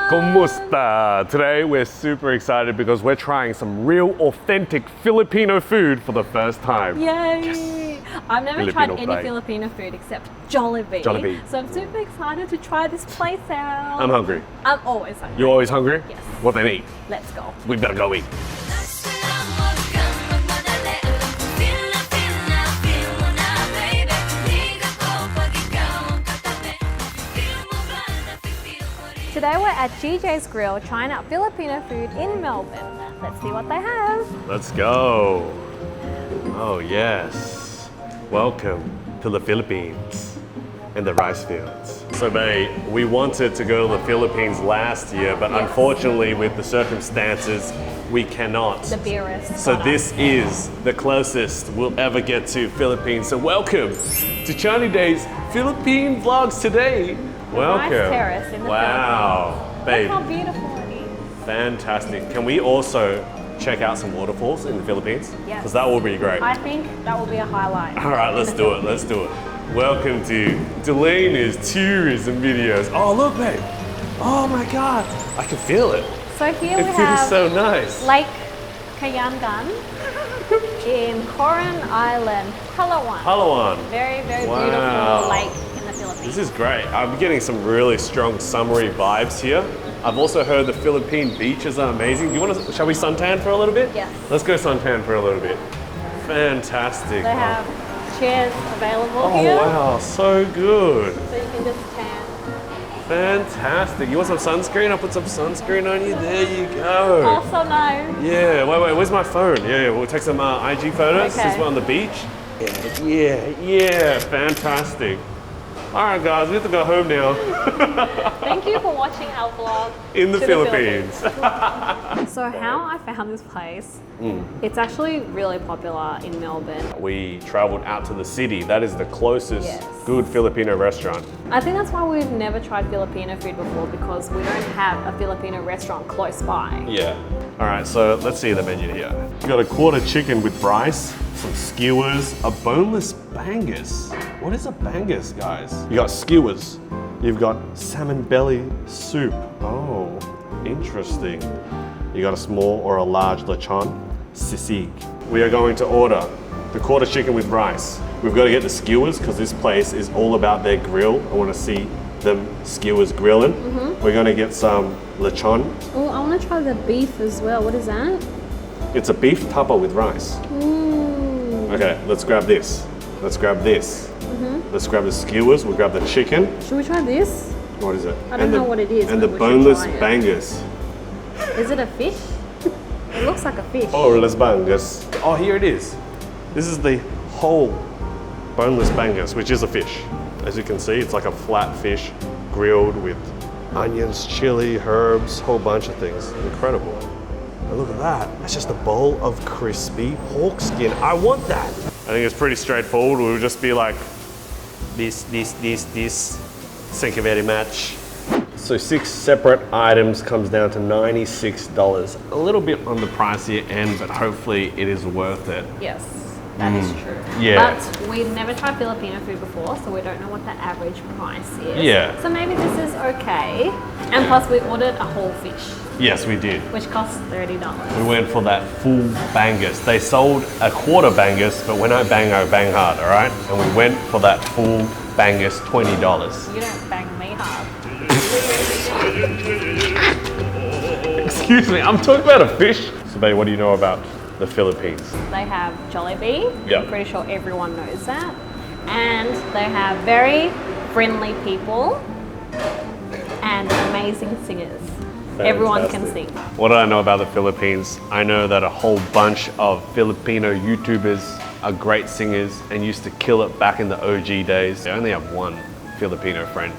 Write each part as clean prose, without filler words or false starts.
Kumusta? Today we're super excited because we're trying some real authentic Filipino food for the first time. Yay! Yes. I've never Filipino tried any plate. Filipino food except Jollibee. Jollibee. So I'm super excited to try this place out. I'm hungry. I'm always hungry. You're always hungry? Yes. Well then eat. Let's go. We better go eat. Today we're at GJ's Grill trying out Filipino food in Melbourne. Let's see what they have. Let's go. Oh yes. Welcome to the Philippines and the rice fields. So babe, we wanted to go to the Philippines last year, but unfortunately with the circumstances, we cannot. The beerist. So this is the closest we'll ever get to Philippines. So welcome to Chony Day's Philippine Vlogs today. Welcome. Rice terrace in the Wow, Philippines. babe. Look how beautiful it is. Fantastic. Can we also check out some waterfalls in the Philippines? Yes. Because that will be great. I think that will be a highlight. All right, let's do it. Let's do it. Welcome to Delena's tourism videos. Oh, look, babe. Oh my God. I can feel it. So here It we feels have so nice. Lake Kayangan in Coron Island, Palawan. Palawan. Very, very Wow. beautiful lake in the Philippines. This is great. I'm getting some really strong summery vibes here. I've also heard the Philippine beaches are amazing. Do you want to? Shall we suntan for a little bit? Yes. Let's go suntan for a little bit. Fantastic. They have chairs available Oh here, wow, so good. so you can just tan. Fantastic. You want some sunscreen? I'll put some sunscreen on you. There you go. Also no. Yeah. Wait. Where's my phone? Yeah. We'll take some IG photos Okay. since we're on the beach. Yeah. Fantastic. All right, guys, we have to go home now. Thank you for watching our vlog In the to Philippines. So how I found this place, it's actually really popular in Melbourne. We traveled out to the city. That is the closest Yes. good Filipino restaurant. I think that's why we've never tried Filipino food before, because we don't have a Filipino restaurant close by. Yeah. All right, so let's see the menu here. You got a quarter chicken with rice, some skewers, a boneless bangus. What is a bangus, guys? You got skewers. You've got salmon belly soup. Oh, interesting. You got a small or a large lechon, sisig. We are going to order the quarter chicken with rice. We've got to get the skewers because this place is all about their grill. I want to see them skewers grilling. We're going to get some lechon. Oh, I want to try the beef as well. What is that? It's a beef tapa with rice. Okay, let's grab this. Let's grab this. Let's grab the skewers. We'll grab the chicken. Should we try this? What is it? I don't know what it is, And the but we should boneless try it. bangus. Is it a fish? It looks like a fish. Boneless bangus. Oh, here it is. This is the whole boneless bangus, which is a fish. As you can see, it's like a flat fish grilled with onions, chili, herbs, whole bunch of things. Incredible. And look at that. That's just a bowl of crispy pork skin. I want that. I think it's pretty straightforward. We'll just be like, this. Thank you very much. So 6 separate items comes down to $96. A little bit on the pricier end, but hopefully it is worth it. Yes, that is true. Yeah. But we've never tried Filipino food before, so we don't know what the average price is. Yeah. So maybe this is okay. And plus we ordered a whole fish, Yes, we did. which costs $30. We went for that full bangus. They sold a quarter bangus, but when I bang hard, all right? And we went for that full bangus, $20. You don't bang me hard. Excuse me, I'm talking about a fish. So babe, what do you know about the Philippines? They have Jollibee. Yeah. I'm pretty sure everyone knows that. And they have very friendly people and amazing singers. Everyone can sing. What do I know about the Philippines? I know that a whole bunch of Filipino YouTubers are great singers and used to kill it back in the OG days. I only have one Filipino friend,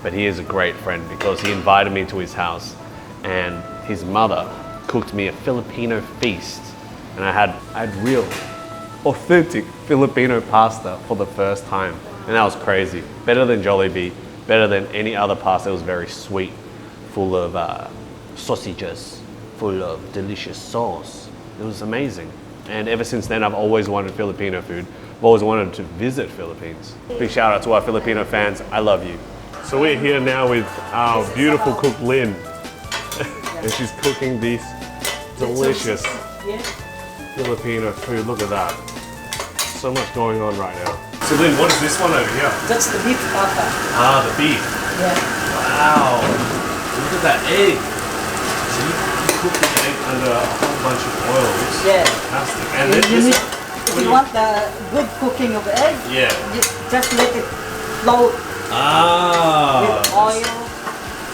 but he is a great friend because he invited me to his house and his mother cooked me a Filipino feast. And I had real, authentic Filipino pasta for the first time. And that was crazy. Better than Jollibee, better than any other pasta. It was very sweet, full of sausages, full of delicious sauce. It was amazing. And ever since then, I've always wanted Filipino food. I've always wanted to visit Philippines. Big shout out to our Filipino fans. I love you. So we're here now with our beautiful cook, Lynn. and she's cooking this delicious Yeah. Filipino food. Look at that. So much going on right now. So Lynn, what is this one over here? That's the beef tapa. Ah, the beef. Yeah. Wow. Look at that egg. So you cook the egg under a whole bunch of oils. Yeah. Fantastic. And You this need, if you want the good cooking of egg, yeah. just let it float Ah. with oil.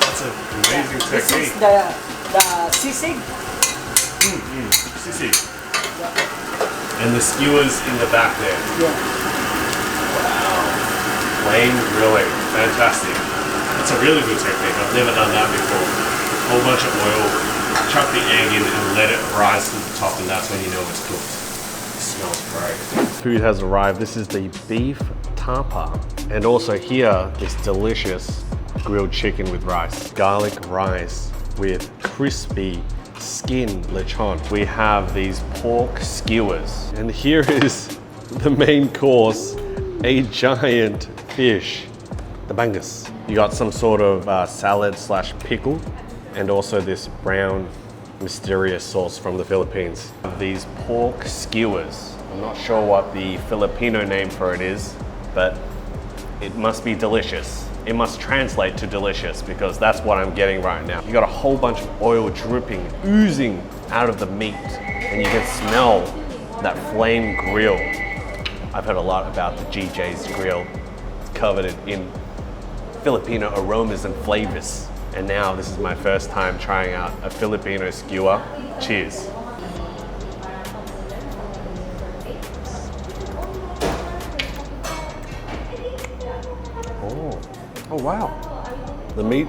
That's an amazing This technique. is the sisig. Sissy. And the skewers in the back there. Yeah. Flame grilling. Fantastic. That's a really good technique. I've never done that before. Whole bunch of oil, chuck the egg in and let it rise to the top, and that's when you know it's cooked. It smells great. Food has arrived. This is the beef tapa. And also here, this delicious grilled chicken with rice. Garlic rice with crispy skin lechon. We have these pork skewers. And here is the main course, a giant fish, the bangus. You got some sort of salad slash pickle, and also this brown mysterious sauce from the Philippines. These pork skewers. I'm not sure what the Filipino name for it is, but it must be delicious. It must translate to delicious because that's what I'm getting right now. You got a whole bunch of oil dripping, oozing out of the meat, and you can smell that flame grill. I've heard a lot about the GJ's grill. It's covered in Filipino aromas and flavors. And now this is my first time trying out a Filipino skewer. Cheers. Oh wow. The meat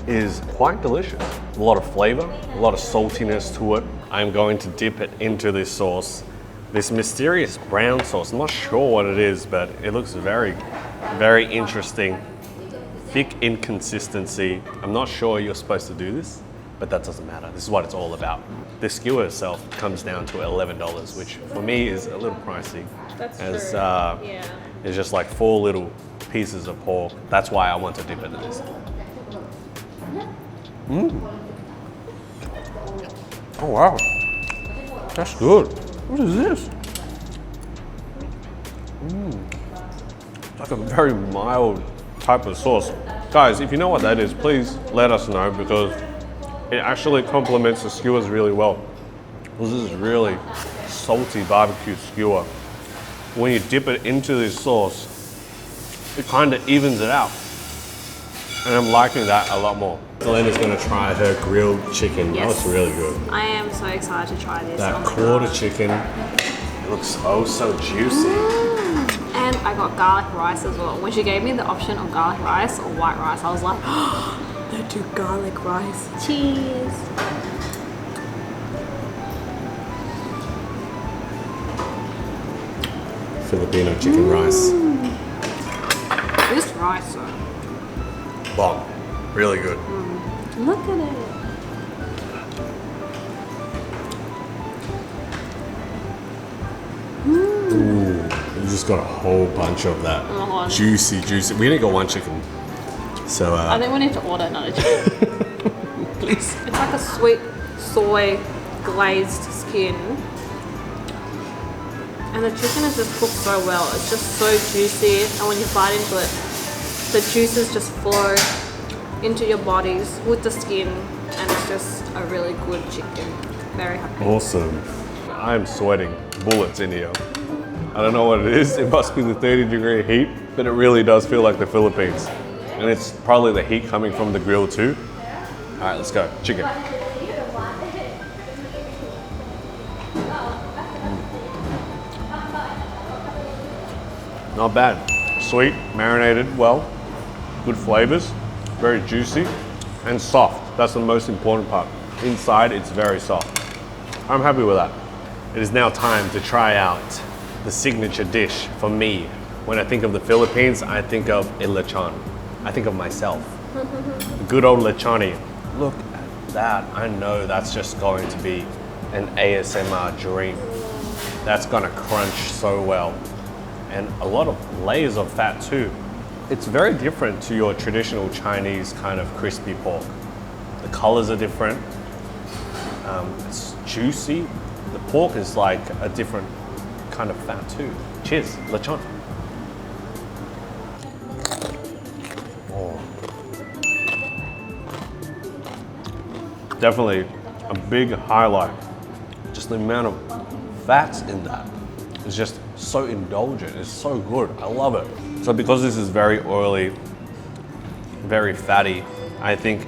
is quite delicious. A lot of flavor, a lot of saltiness to it. I'm going to dip it into this sauce. This mysterious brown sauce. I'm not sure what it is, but it looks very, very interesting. Thick in consistency. I'm not sure you're supposed to do this, but that doesn't matter. This is what it's all about. The skewer itself comes down to $11, which for me is a little pricey. That's as, true. Yeah. It's just like 4 little pieces of pork. That's why I want to dip into this. Oh wow, that's good. What is this? It's like a very mild type of sauce. Guys, if you know what that is, please let us know because it actually complements the skewers really well. This is really salty barbecue skewer. When you dip it into this sauce, it kind of evens it out. And I'm liking that a lot more. Elena's gonna try her grilled chicken. That Yes. looks really good. I am so excited to try this. That Oh my quarter God. chicken, it looks oh so juicy. And I got garlic rice as well. When she gave me the option of garlic rice or white rice, I was like, oh, they do garlic rice. Cheers. Filipino chicken rice. This rice, though. Bomb. Really good. Look at it. Ooh, you just got a whole bunch of that. Oh my God. Juicy. We only got one chicken. So, I think we need to order another chicken. please. It's like a sweet soy glazed skin. And the chicken is just cooked so well. It's just so juicy. And when you bite into it, the juices just flow into your bodies with the skin. And it's just a really good chicken. Very happy. Awesome. I'm sweating bullets in here. I don't know what it is. It must be the 30-degree heat, but it really does feel like the Philippines. And it's probably the heat coming from the grill too. All right, let's go. Chicken. Not bad. Sweet, marinated well, good flavors, very juicy and soft. That's the most important part. Inside, it's very soft. I'm happy with that. It is now time to try out the signature dish for me. When I think of the Philippines, I think of a lechon. I think of myself. Good old lechoni. Look at that. I know that's just going to be an ASMR dream. That's gonna crunch so well. And a lot of layers of fat too. It's very different to your traditional Chinese kind of crispy pork. The colors are different. It's juicy. The pork is like a different kind of fat too. Cheers, lechon. Oh. Definitely a big highlight. Just the amount of fats in that is just so indulgent. It's so good. I love it. So because this is very oily, very fatty, I think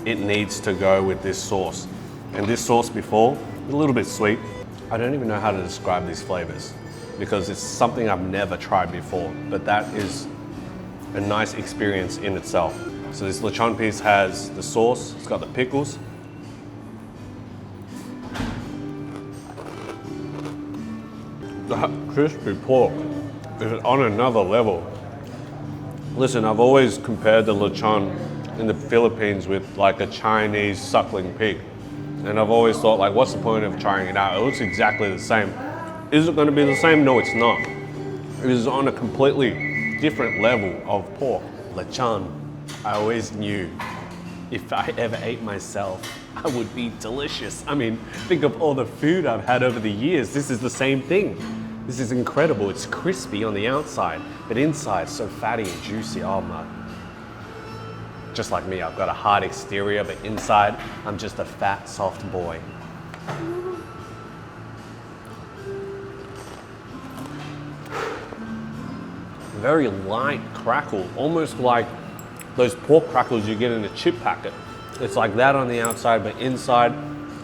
it needs to go with this sauce. And this sauce before, a little bit sweet. I don't even know how to describe these flavors because it's something I've never tried before, but that is a nice experience in itself. So this lechon piece has the sauce, it's got the pickles. That crispy pork is on another level. Listen, I've always compared the lechon in the Philippines with like a Chinese suckling pig. And I've always thought, like, what's the point of trying it out? It looks exactly the same. Is it going to be the same? No, it's not. It is on a completely different level of pork. Lechon, I always knew if I ever ate myself, I would be delicious. I mean, think of all the food I've had over the years. This is the same thing. This is incredible. It's crispy on the outside, but inside so fatty and juicy. Oh my. Just like me, I've got a hard exterior, but inside, I'm just a fat, soft boy. Very light crackle, almost like those pork crackles you get in a chip packet. It's like that on the outside, but inside,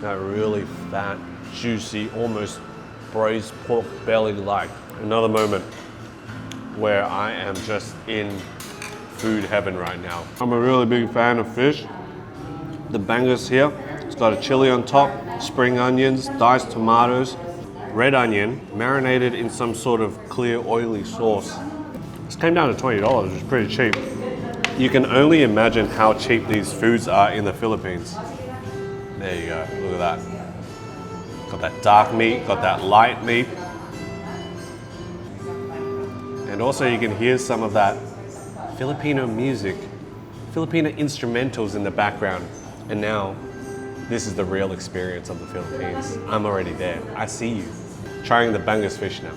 that really fat, juicy, almost braised pork belly-like. Another moment where I am just in food heaven right now. I'm a really big fan of fish. The bangers here, it's got a chili on top, spring onions, diced tomatoes, red onion, marinated in some sort of clear oily sauce. This came down to $20, which is pretty cheap. You can only imagine how cheap these foods are in the Philippines. There you go, look at that. Got that dark meat, got that light meat. And also you can hear some of that Filipino music, Filipino instrumentals in the background. And now, this is the real experience of the Philippines. I'm already there. I see you. Trying the bangus fish now.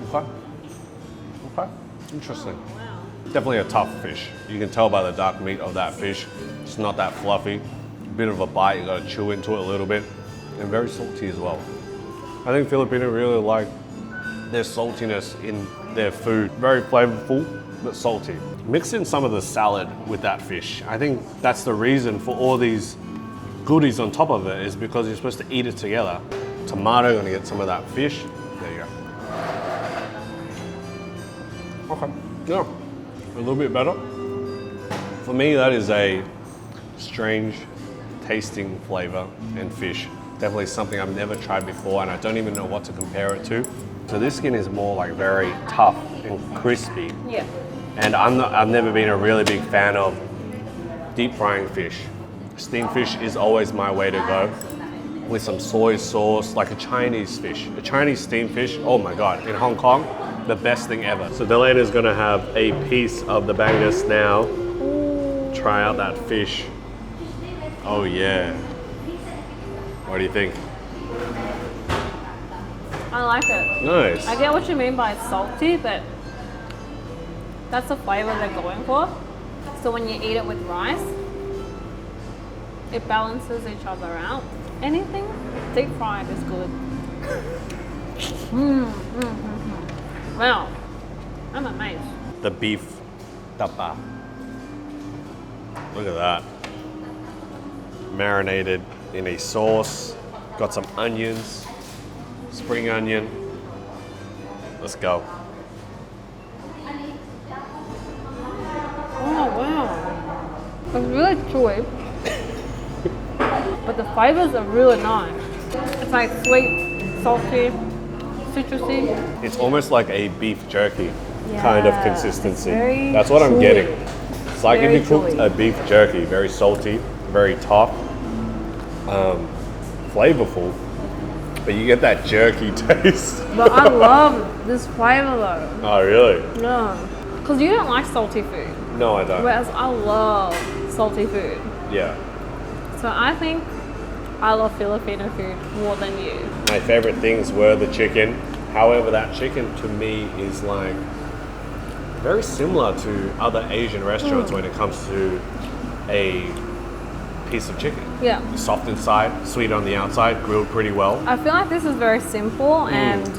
Okay, interesting. Wow. Definitely a tough fish. You can tell by the dark meat of that fish. It's not that fluffy. A bit of a bite, you gotta chew into it a little bit. And very salty as well. I think Filipino really like their saltiness in their food. Very flavorful, but salty. Mix in some of the salad with that fish. I think that's the reason for all these goodies on top of it, is because you're supposed to eat it together. Tomato, gonna get some of that fish. There you go. Okay, yeah, a little bit better. For me, that is a strange tasting flavor and fish. Definitely something I've never tried before, and I don't even know what to compare it to. So this skin is more like very tough and crispy. Yeah. And I've never been a really big fan of deep frying fish. Steamed fish is always my way to go, with some soy sauce, like a Chinese fish. A Chinese steamed fish, oh my God, in Hong Kong, the best thing ever. So Delena's gonna have a piece of the bangus now. Try out that fish. Oh yeah. What do you think? I like it. Nice. I get what you mean by salty, but that's the flavor they're going for. So when you eat it with rice, it balances each other out. Anything deep fried is good. Wow, I'm amazed. The beef tapa. Look at that. Marinated in a sauce. Got some onions, spring onion. Let's go. Oh wow, it's really chewy, but the flavors are really nice. It's like sweet, salty, citrusy. It's almost like a beef jerky kind of Yeah, consistency. it's very That's what I'm chewy. getting. It's like Very if you cooked chewy. a beef jerky, very salty, very tough, flavorful, but you get that jerky taste. But I love this flavor though. Oh, really? Yeah. Because you don't like salty food, No, I don't. whereas I love salty food. Yeah. So I think I love Filipino food more than you. My favorite things were the chicken. However, that chicken to me is like very similar to other Asian restaurants when it comes to a piece of chicken. Yeah. Soft inside, sweet on the outside, grilled pretty well. I feel like this is very simple and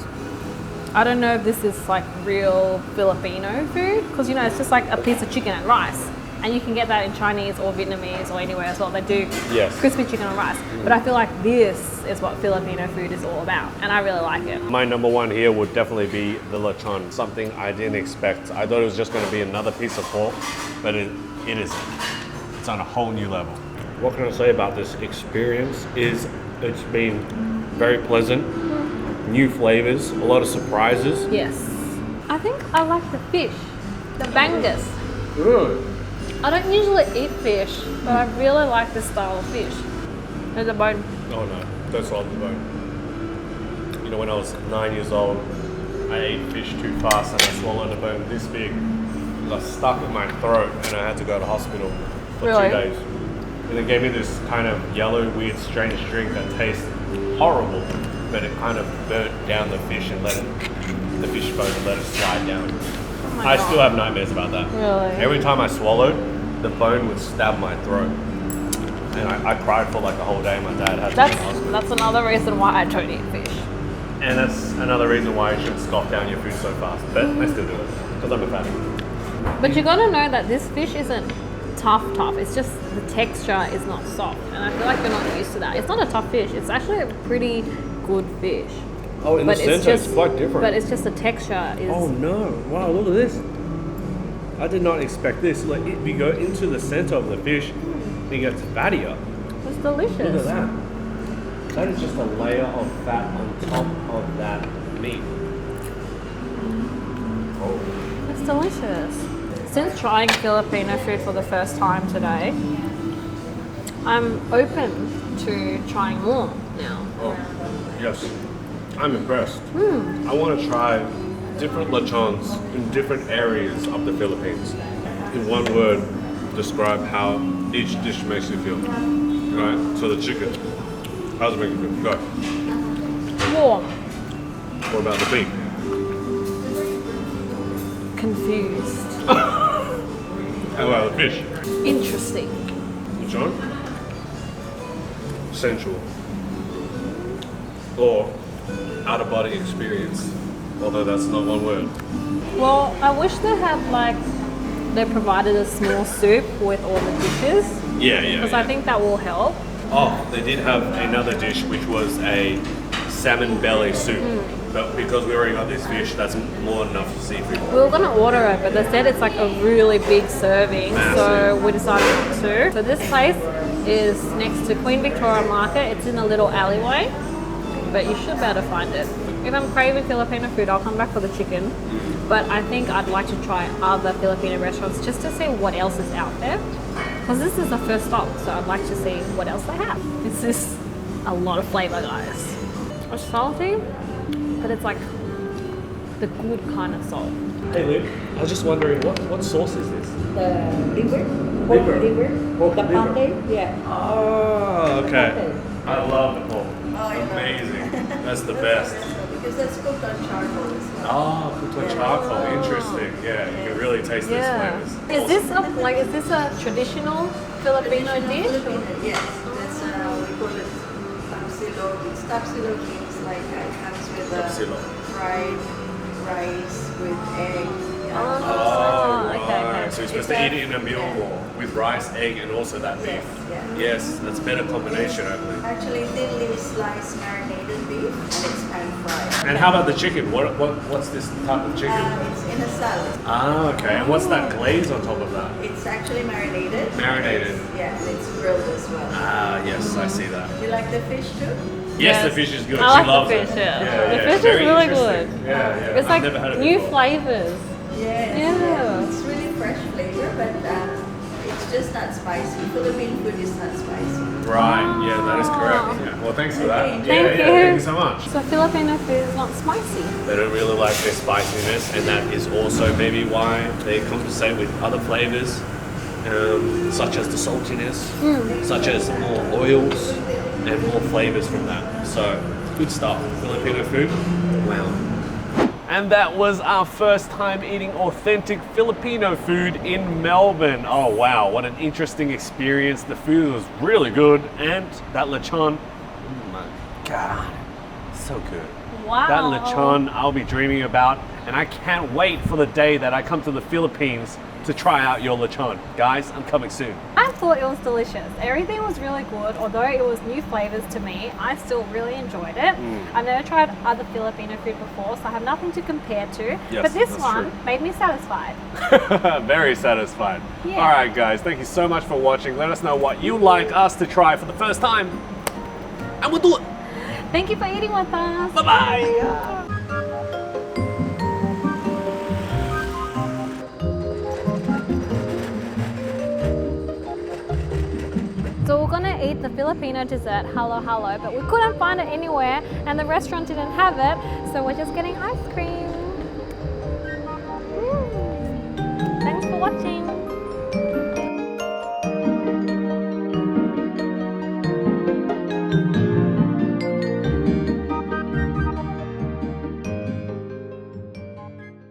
I don't know if this is like real Filipino food because you know it's just like a piece of chicken and rice and you can get that in Chinese or Vietnamese or anywhere as well. They do Yes. crispy chicken and rice, but I feel like this is what Filipino food is all about and I really like it. My number one here would definitely be the lechon. Something I didn't expect. I thought it was just going to be another piece of pork, but it isn't. It's on a whole new level. What can I say about this experience is it's been very pleasant, new flavors, a lot of surprises. Yes. I think I like the fish, the bangus. Good. I don't usually eat fish, but I really like this style of fish. There's a bone. Oh no, that's all the bone. You know, when I was 9 years old, I ate fish too fast and I swallowed a bone this big. It got stuck in my throat and I had to go to hospital for Really? 2 days. And they gave me this kind of yellow, weird, strange drink that tastes horrible, but it kind of burnt down the fish and the fish bone and let it slide down. Oh my I God. still have nightmares about that. Really? Every time I swallowed, the bone would stab my throat. And I cried for like a whole day. My dad had to go to hospital. That's another reason why I don't eat fish. And that's another reason why you shouldn't scoff down your food so fast. But I still do it, because I'm a fatty. But you gotta know that this fish isn't tough. It's just the texture is not soft. And I feel like you're not used to that. It's not a tough fish. It's actually a pretty good fish. Oh, in the center, it's quite different. But it's just the texture is... Oh no, wow, look at this. I did not expect this. Like, if you go into the center of the fish, it gets fattier. It's delicious. Look at that. That is just a layer of fat on top of that meat. Oh. It's delicious. Since trying Filipino food for the first time today, I'm open to trying more now. Oh, yes. I'm impressed. I want to try different lechons in different areas of the Philippines. In one word, describe how each dish makes you feel. Right? So the chicken, how's it make you feel? Go. Warm. What about the beef? Confused. How about the fish? Interesting. Lechon? Sensual. Or out-of-body experience. Although that's not one word. Well, I wish they had like, they provided a small soup with all the dishes. Yeah. Because I think that will help. Oh, they did have another dish which was a salmon belly soup. But because we already got this fish, that's more than enough seafood. We were gonna order it, but they said it's like a really big serving, so we decided not to. So this place is next to Queen Victoria Market. It's in a little alleyway, but you should be able to find it. If I'm craving Filipino food, I'll come back for the chicken. But I think I'd like to try other Filipino restaurants just to see what else is out there. Because this is the first stop, so I'd like to see what else they have. This is a lot of flavor, guys. It's salty, but it's like the good kind of salt. Hey Luke, I was just wondering, what sauce is this? The liver? Liver. Pork liver? Pork The liver. pate? Yeah. Oh, okay. Okay. I love the pork. Oh, yeah. Amazing. That's the best. Because that's cooked on charcoal as well. Oh, cooked on charcoal. Interesting. Yeah, you can really taste those flavors. Is this a traditional Filipino dish? Filipino, yes. That's, we call it tapsilog. It's tapsilog means like it comes with Tapsilog. fried rice with egg. Oh, okay. Right. So you're supposed to eat it in a meal with rice, egg, and also that beef. Yeah. Yes, that's a better combination, I believe. Actually, thinly sliced marinated beef and it's pan fried. And how about the chicken? What's this type of chicken? It's in a salad. Ah, okay. And what's that glaze on top of that? It's actually marinated. Marinated. Yeah, and it's grilled as well. Ah, yes, I see that. Do you like the fish too? Yes, the fish is good. I She like loves the fish, it. yeah. The yeah. fish is Very really interesting. good. Yeah. It's I've never had like it new before. flavors. Yes. Yeah. It's really fresh flavor, but it's it's just not spicy. Philippine food is not spicy. Right, yeah, that is correct. Yeah. Well, thanks for that. Thank Thank you so much. So Filipino food is not spicy. They don't really like their spiciness, and that is also maybe why they compensate with other flavors, such as the saltiness, such as more oils, and more flavors from that. So, good stuff. Filipino food. Wow. And that was our first time eating authentic Filipino food in Melbourne. Oh wow, what an interesting experience. The food was really good, and that lechon, oh my god, so good. Wow. That lechon I'll be dreaming about, and I can't wait for the day that I come to the Philippines to try out your lechon. Guys, I'm coming soon. I thought it was delicious. Everything was really good. Although it was new flavors to me, I still really enjoyed it. I've never tried other Filipino food before, so I have nothing to compare to. Yes, but this that's one true. made me satisfied. Very satisfied. Yeah. All right, guys, thank you so much for watching. Let us know what you'd like us to try for the first time, and we'll do it. Thank you for eating with us. Bye-bye. So we're gonna eat the Filipino dessert, halo halo, but we couldn't find it anywhere and the restaurant didn't have it, so we're just getting ice cream.